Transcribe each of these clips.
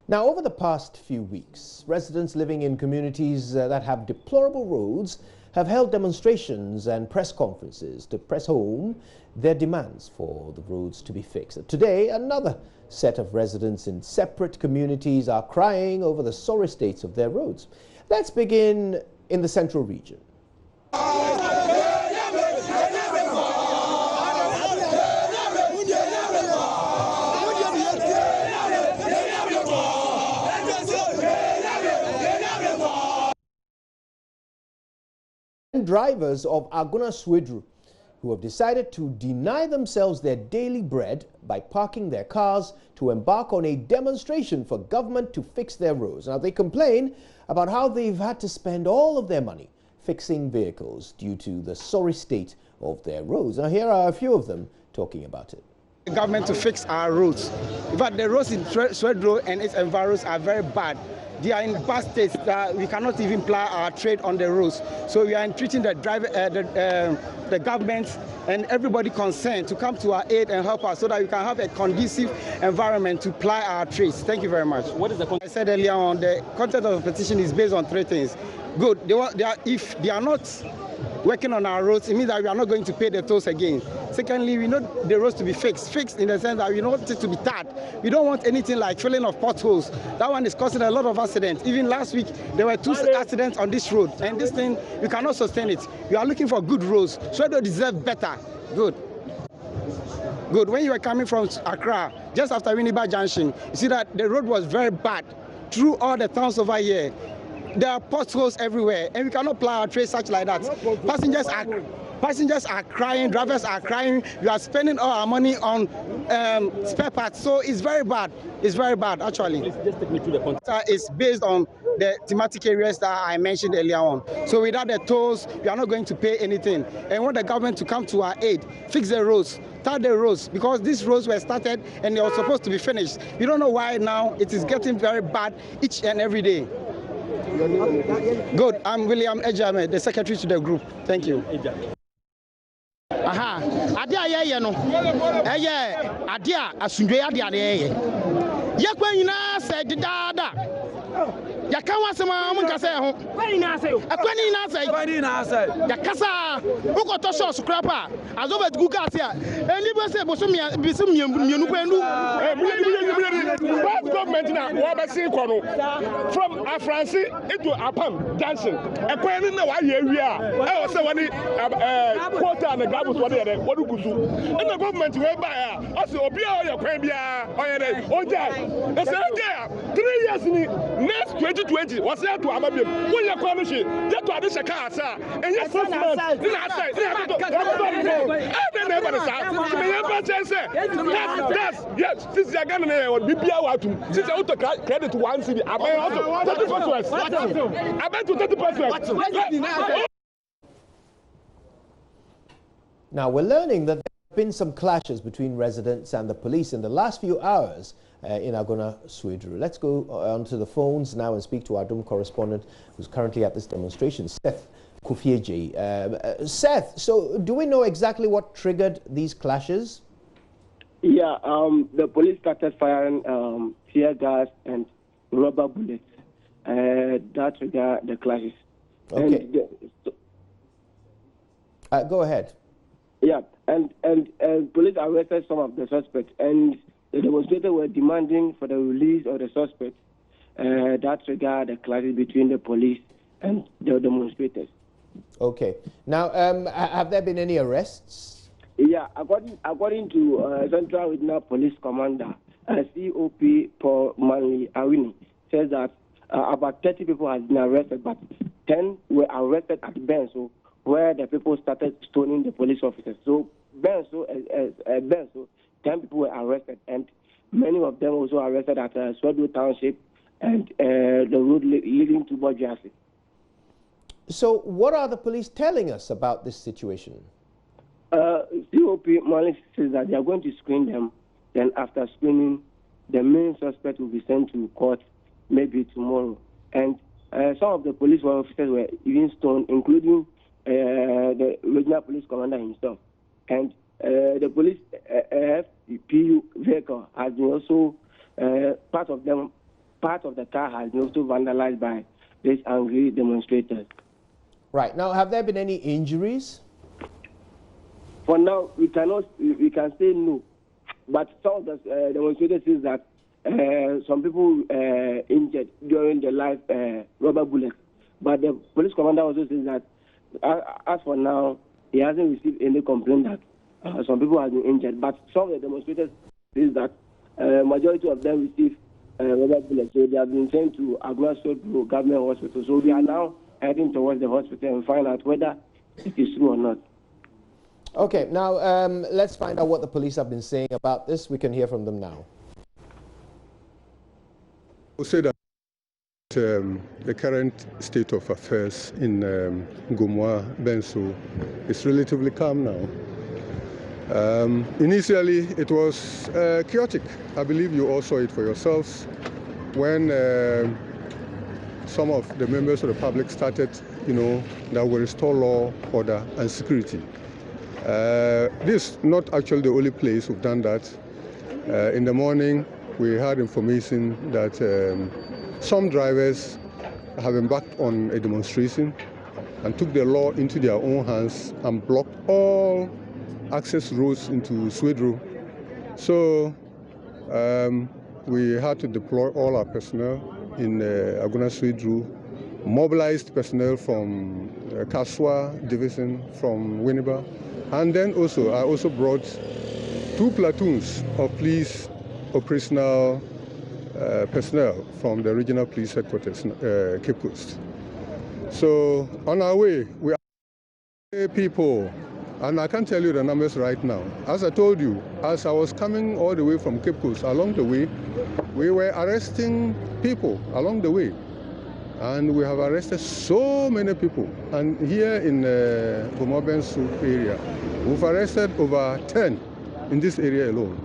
Now, over the past few weeks, residents living in communities that have deplorable roads have held demonstrations and press conferences to press home their demands for the roads to be fixed. Today, another set of residents in separate communities are crying over the sorry states of their roads. Let's begin in the central region. Drivers of Agona Swedru who have decided to deny themselves their daily bread by parking their cars to embark on a demonstration for government to fix their roads. Now, they complain about how they've had to spend all of their money fixing vehicles due to the sorry state of their roads. Now, here are a few of them talking about it. The government to fix our roads. In fact, the roads in Swedru and its environs are very bad. They are in bad states that we cannot even ply our trade on the roads. So we are entreating the government and everybody concerned to come to our aid and help us so that we can have a conducive environment to ply our trades. Thank you very much. What is the content? I said earlier on, the content of the petition is based on three things. Good. If they are not working on our roads, it means that we are not going to pay the tolls again. Secondly, we know the roads to be fixed in the sense that we don't want it to be tarred. We don't want anything like filling of potholes. That one is causing a lot of accidents. Even last week, there were 2 accidents on this road, and this thing, we cannot sustain it. We are looking for good roads. Swedru deserve better. Good. Good. When you were coming from Accra, just after Winneba Junction, you see that the road was very bad through all the towns over here. There are potholes everywhere, and we cannot ply our trade such like that. Passengers are crying, drivers are crying. We are spending all our money on spare parts, so it's very bad. It's very bad, actually. Please just take me through the context. It's based on the thematic areas that I mentioned earlier on. So without the tolls, we are not going to pay anything. And we want the government to come to our aid, fix the roads, tar the roads, because these roads were started and they were supposed to be finished. We don't know why now it is getting very bad each and every day. Good. I'm William Ejame, the secretary to the group. Thank you. Aha, adia ye no. Adia asundwe adia ye. Yakwa nyina se didada. Yaka wasema mun kase ho. Kwani na se. Yakasa ukoto so scrapper. Azobe guga se a. Eni bo se boso bisum mienu kwendu. What government na wo be sin kono from Afransi into Apam Junction. Ekwenu na wa ye wi a. E wo se woni quota na gabus woni ere wodu gusu. And the government we buy a. O se obi a ye kwan bia oyere oja. E se oja 3 years ni next 2020 was here to Amabim. When you come here, get to Adisha Casa, and yes, yes, this is a gun or BPA. This is out of credit to one city. I bet also 30%. I bet to 30%. Now, we're learning that there have been some clashes between residents and the police in the last few hours in Agona Swedru. Let's go onto the phones now and speak to our Dome correspondent who's currently at this demonstration, Seth Kufieje. Seth, so do we know exactly what triggered these clashes? Yeah, the police started firing tear gas and rubber bullets. That triggered the clashes. Okay. Go ahead. Yeah, and police arrested some of the suspects, and the demonstrators were demanding for the release of the suspects. That triggered the clashes between the police and the demonstrators. Okay. Now, have there been any arrests? Yeah, according to Central Regional Police Commander, COP Paul Manley Awini, says that about 30 people have been arrested, but 10 were arrested at Benso, where the people started stoning the police officers. So Benso, 10 people were arrested, and many of them also arrested at Swedru Township and the road leading to Bojasi. So what are the police telling us about this situation? COP Malik says that they are going to screen them. Then after screening, the main suspect will be sent to court maybe tomorrow. And some of the police officers were even stoned, including the regional police commander himself. And the police FPU vehicle has been also, part of them part of the car has been also vandalized by these angry demonstrators. Right. Now, have there been any injuries? For now, we can say no. But some of the demonstrators say that some people injured during the live rubber bullets. But the police commander also says that as for now, he hasn't received any complaint that some people have been injured. But some of the demonstrators say that majority of them received rubber bullets. So they have been sent to Agona Swedru government hospital. So we are now heading towards the hospital and find out whether it is true or not. Okay, now let's find out what the police have been saying about this. We can hear from them now. I would say that the current state of affairs in Agona Bensu is relatively calm now. Initially, it was chaotic. I believe you all saw it for yourselves when some of the members of the public started, that will restore law, order, and security. This is not actually the only place we've done that. In the morning, we had information that some drivers have embarked on a demonstration and took the law into their own hands and blocked all access roads into Swedru. So we had to deploy all our personnel in Agona Swedru, mobilized personnel from Kaswa division, from Winneba, and then I also brought 2 platoons of police operational personnel from the regional police headquarters, Cape Coast. So on our way, we are people, and I can't tell you the numbers right now. As I told you, as I was coming all the way from Cape Coast, along the way, we were arresting people along the way. And we have arrested so many people. And here in Agona Bensu area, we've arrested over 10 in this area alone.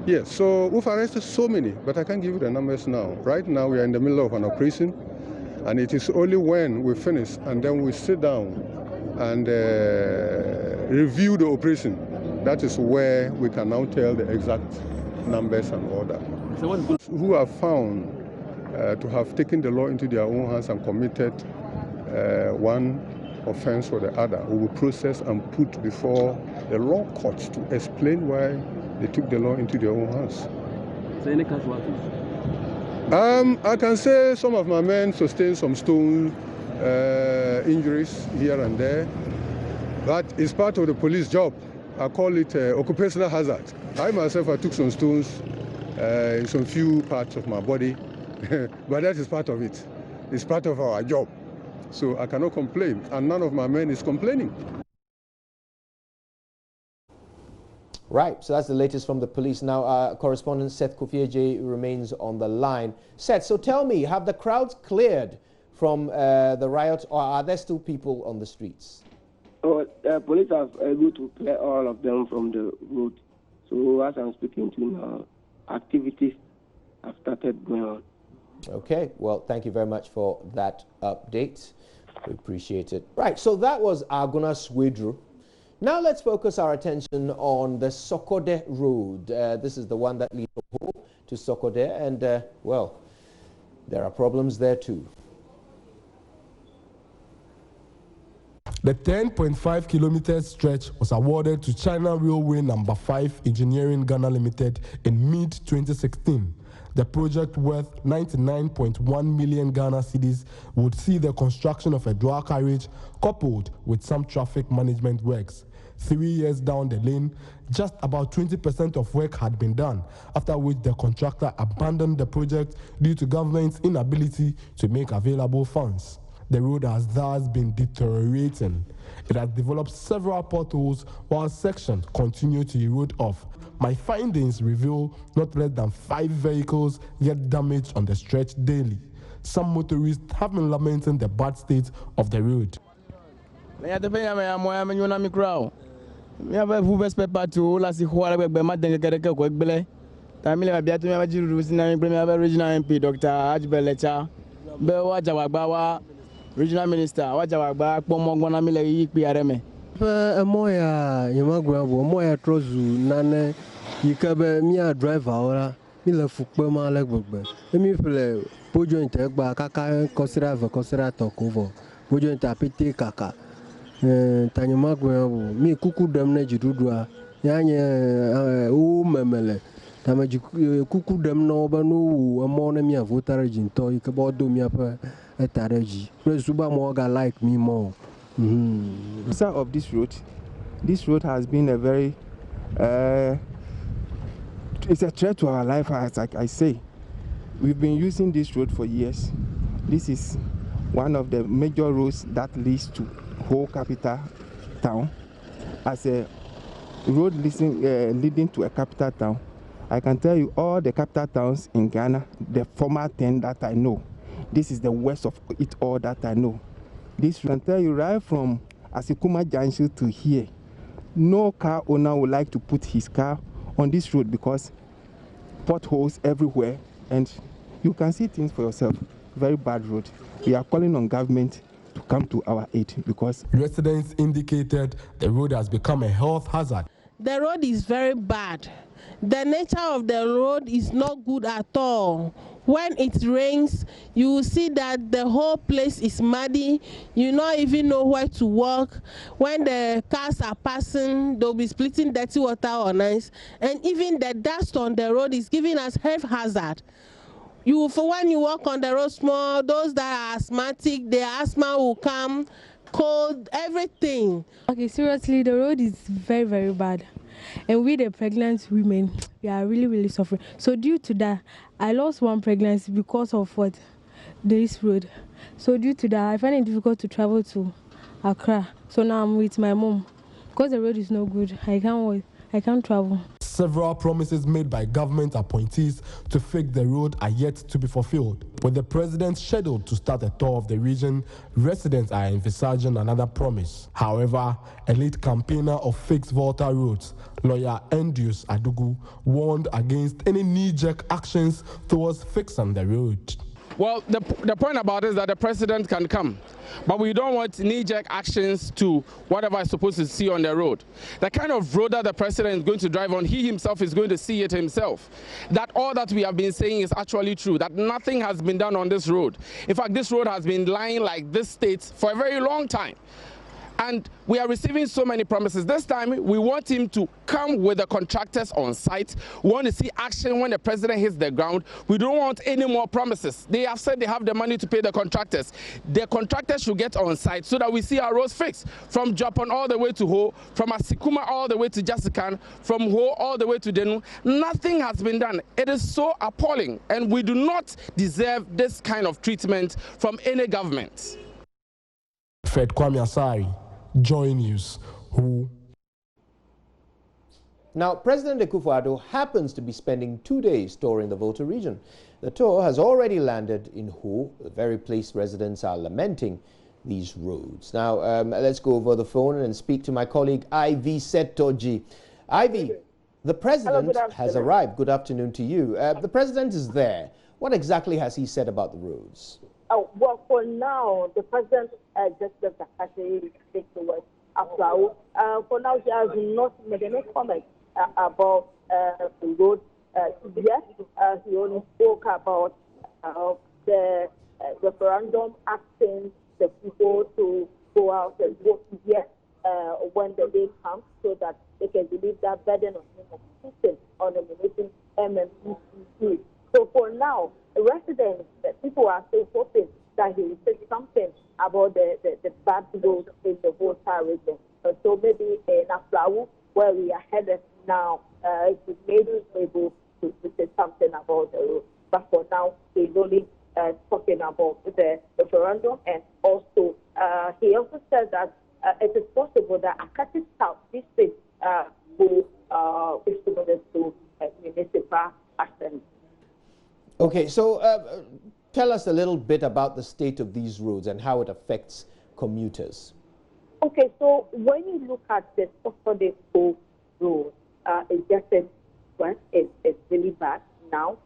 Yes, so we've arrested so many, but I can't give you the numbers now. Right now, we are in the middle of an operation, and it is only when we finish and then we sit down and review the operation, that is where we can now tell the exact numbers and all that. So who are found to have taken the law into their own hands and committed one offense or the other, we will process and put before the law courts to explain why they took the law into their own hands. So any casualties? I can say some of my men sustained some stone injuries here and there, but it's part of the police job. I call it occupational hazard. I myself, I took some stones in some few parts of my body, but that is part of it. It's part of our job. So I cannot complain, and none of my men is complaining. Right, so that's the latest from the police. Now, correspondent Seth Kofieje remains on the line. Seth, so tell me, have the crowds cleared from the riot, or are there still people on the streets? Oh, police have able to clear all of them from the road. So as I'm speaking to you now, activities have started going on. Okay, well, thank you very much for that update. We appreciate it. Right, so that was Agona Swedru. Now let's focus our attention on the Sokode Road. This is the one that leads from Ho to Sokode, and well, there are problems there too. The 10.5 kilometer stretch was awarded to China Railway No. 5 Engineering Ghana Limited in mid-2016. The project, worth 99.1 million Ghana cedis, would see the construction of a dual carriage coupled with some traffic management works. 3 years down the lane, just about 20% of work had been done, after which the contractor abandoned the project due to government's inability to make available funds. The road has thus been deteriorating. It has developed several potholes while sections continue to erode off. My findings reveal not less than 5 vehicles get damaged on the stretch daily. Some motorists have been lamenting the bad state of the road. Regional Minister, Wajawagba, Pomogwana Mile Yipiareme. Moya, Yamagrabo, Moya Trozu, Nane, Yikabe, Mia driver, le fukpe ma le gbegbe emi ƒle bodzo inte gba kaka kɔsira ve kɔsira tɔ ko vɔ bodzo inte apete kaka tanyema gbe mi kuku ɖem ne dziɖuɖua ya nye wo memele tame kuku ɖem na wo be no wu emɔ ne mia vota ɖe dzintɔ yi ke be wodo miaƒe eta ɖe dzi kple suba mo ga like me more. Side of this road has been a very it's a threat to our life, as I say. We've been using this road for years. This is one of the major roads that leads to whole capital town. As a road leading to a capital town, I can tell you all the capital towns in Ghana, the former 10 that I know, this is the worst of it all that I know. This can tell you right from Asikuma Junction to here, no car owner would like to put his car on this road because potholes everywhere, and you can see things for yourself. Very bad road. We are calling on government to come to our aid because residents indicated the road has become a health hazard. The road is very bad. The nature of the road is not good at all. When it rains, you will see that the whole place is muddy. You don't even know where to walk. When the cars are passing, they'll be splitting dirty water on us. And even the dust on the road is giving us health hazard. For when you walk on the road small, those that are asthmatic, their asthma will come, cold, everything. Okay, seriously, the road is very, very bad. And we, the pregnant women, we are really, really suffering. So due to that, I lost one pregnancy because of what? This road. So due to that, I find it difficult to travel to Accra. So now I'm with my mom. Because the road is no good, I can't travel. Several promises made by government appointees to fix the road are yet to be fulfilled. With the president scheduled to start a tour of the region, residents are envisaging another promise. However, a lead campaigner of Fix Volta Roads, lawyer Andrews Adugu, warned against any knee-jerk actions towards fixing the road. Well, the point about it is that the president can come, but we don't want knee-jerk actions to whatever is supposed to see on the road. The kind of road that the president is going to drive on, he himself is going to see it himself. That all that we have been saying is actually true, that nothing has been done on this road. In fact, this road has been lying like this state for a very long time. And we are receiving so many promises. This time, we want him to come with the contractors on site. We want to see action when the president hits the ground. We don't want any more promises. They have said they have the money to pay the contractors. The contractors should get on site so that we see our roads fixed. From Japan all the way to Ho, from Asikuma all the way to Jasikan, from Ho all the way to Denu. Nothing has been done. It is so appalling, and we do not deserve this kind of treatment from any government. Fred Kwame Asari, JoyNews, Who. Now, President Akufo-Addo happens to be spending 2 days touring the Volta region. The tour has already landed in Ho, the very place residents are lamenting these roads. Now, let's go over the phone and speak to my colleague Ivy Setoji. Ivy, the president has arrived. Good afternoon to you. The president is there. What exactly has he said about the roads? Well, for now, the president just left the country towards Aflao. For now, he has not made any comment about the road yet. He only spoke about the referendum asking the people to go out and vote yes when the day comes, so that they can relieve that burden on him of sitting on nominating MMPC. So for now, the residents, the people are still hoping that he will say something about the bad roads in the Volta region. So maybe in Aflao, where we are headed now, he may be able to say something about the road. But for now, he's only talking about the referendum, and also he also said that it is possible that Akati South District will instrument to municipal assembly. Okay, so tell us a little bit about the state of these roads and how it affects commuters. Okay, so when you look at the Deplorable road, it's getting worse. It's really bad now,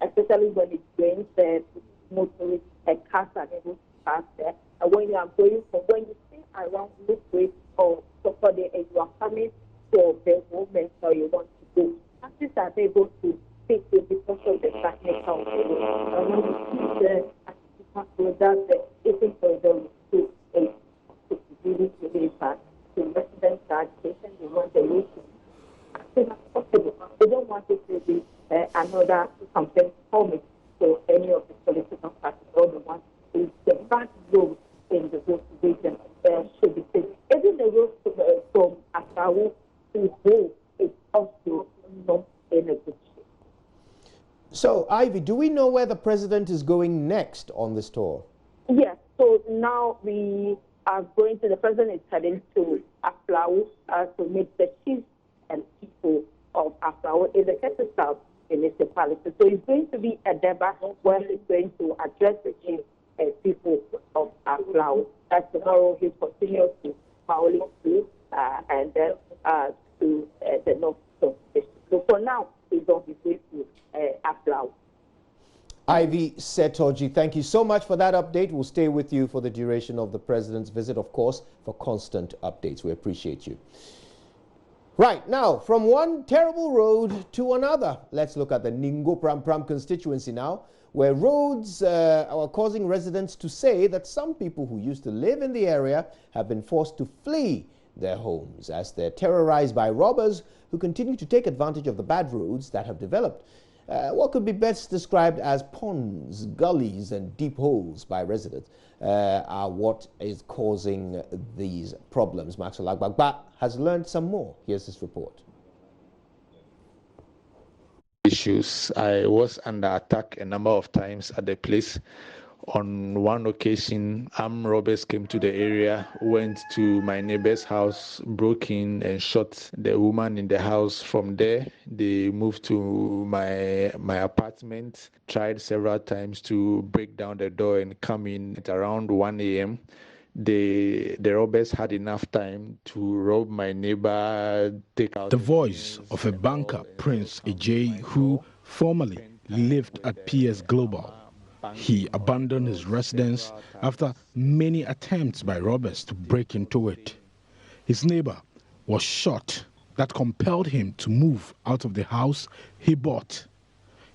especially when it rains. The motorists and cars are able to pass there. And when you are going from, when you stay around Midway or Deplorable and you are coming for the movement or you want to go, taxis are able to take you also the nature of the road. When we see that even for them to really bad, the residents are education, they want the road to as soon as possible. They don't want it to be another something common to any of the political parties. All the ones is the bad road in the road region should be fixed. Even the road from Asawu to Ho is also not in a good shape. So, Ivy, do we know where the president is going next on this tour? Yes, so now we are going to, the president is heading to Aflawu to meet the chiefs and people of Aflawu in the Kete South municipality. So it's going to be a debate where he's going to address the chiefs and people of Aflawu. Tomorrow he continues to Maoli and then to the North District. So for now, he's on his way to Aflawu. Ivy Setoji, thank you so much for that update. We'll stay with you for the duration of the president's visit, of course, for constant updates. We appreciate you. Right, now, from one terrible road to another. Let's look at the Ningo Pram Pram constituency now, where roads are causing residents to say that some people who used to live in the area have been forced to flee their homes as they're terrorized by robbers who continue to take advantage of the bad roads that have developed. What could be best described as ponds, gullies, and deep holes by residents are what is causing these problems. Maxwell Agbagba has learned some more. Here's this report. Issues. I was under attack a number of times at the place. On one occasion, armed robbers came to the area, went to my neighbor's house, broke in and shot the woman in the house. From there, they moved to my apartment, tried several times to break down the door and come in at around 1 a.m. The robbers had enough time to rob my neighbor, take out the voice of a banker, Prince Ejay, who formerly lived at PS Global. He abandoned his residence after many attempts by robbers to break into it. His neighbor was shot. That compelled him to move out of the house he bought.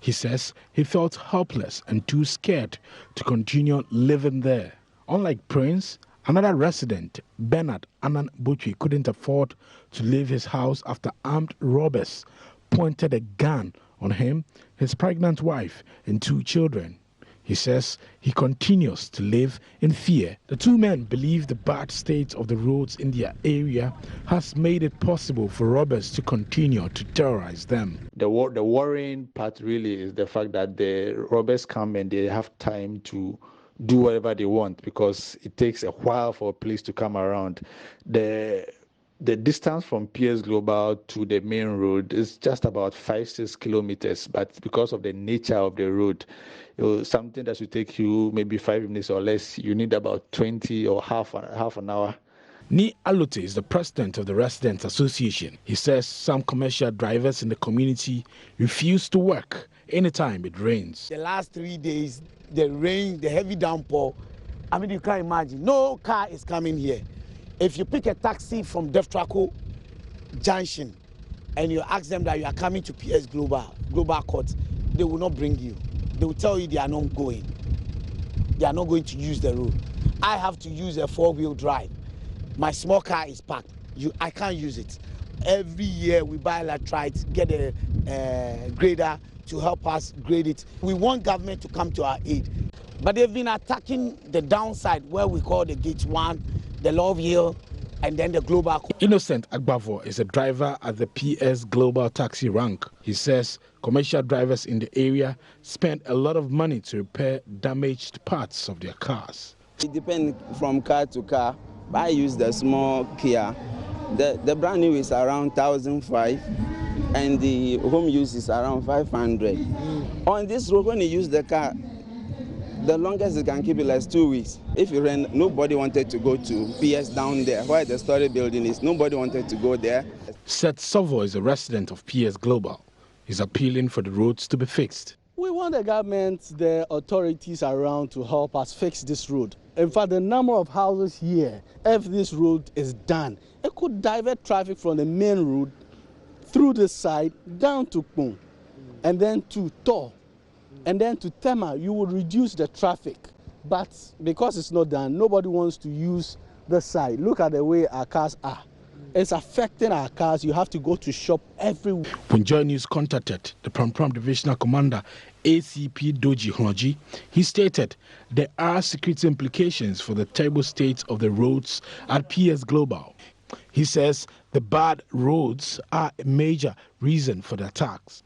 He says he felt helpless and too scared to continue living there. Unlike Prince, another resident, Bernard Anan Butchie, couldn't afford to leave his house after armed robbers pointed a gun on him, his pregnant wife, and 2 children. He says he continues to live in fear. The 2 men believe the bad state of the roads in their area has made it possible for robbers to continue to terrorize them. The worrying part really is the fact that the robbers come and they have time to do whatever they want because it takes a while for a police to come around. The distance from PS Global to the main road is just about 5-6 kilometers, but because of the nature of the road, something that should take you maybe 5 minutes or less, you need about 20 or half an hour. Ni Alote is the president of the Residents Association. He says some commercial drivers in the community refuse to work anytime it rains. The last 3 days, the rain, the heavy downpour, I mean, you can't imagine. No car is coming here. If you pick a taxi from Deplorable Junction and you ask them that you are coming to PS Global Court, they will not bring you. They will tell you they are not going. They are not going to use the road. I have to use a 4-wheel drive. My small car is parked. I can't use it. Every year we buy latrite, get a grader to help us grade it. We want government to come to our aid. But they've been attacking the downside where we call the Gate 1, the Love Hill, and then the Global. Innocent Agbavo is a driver at the PS Global taxi rank. He says commercial drivers in the area spend a lot of money to repair damaged parts of their cars. It depends from car to car. I use the small Kia. The brand new is around 1,500 and the home use is around 500. On this road, when you use the car, the longest it can keep it like 2 weeks. If you rain, nobody wanted to go to PS down there, where the story building is. Nobody wanted to go there. Seth Sovo is a resident of PS Global. He's appealing for the roads to be fixed. We want the government, the authorities around to help us fix this road. In fact, the number of houses here, if this road is done, it could divert traffic from the main road through the side down to Pung and then to Tor. And then to Tema, you would reduce the traffic. But because it's not done, nobody wants to use the side. Look at the way our cars are. It's affecting our cars. You have to go to shop everywhere. When JoyNews contacted the Pram Divisional Commander, ACP Doji Hoji, he stated there are security implications for the terrible state of the roads at PS Global. He says the bad roads are a major reason for the attacks.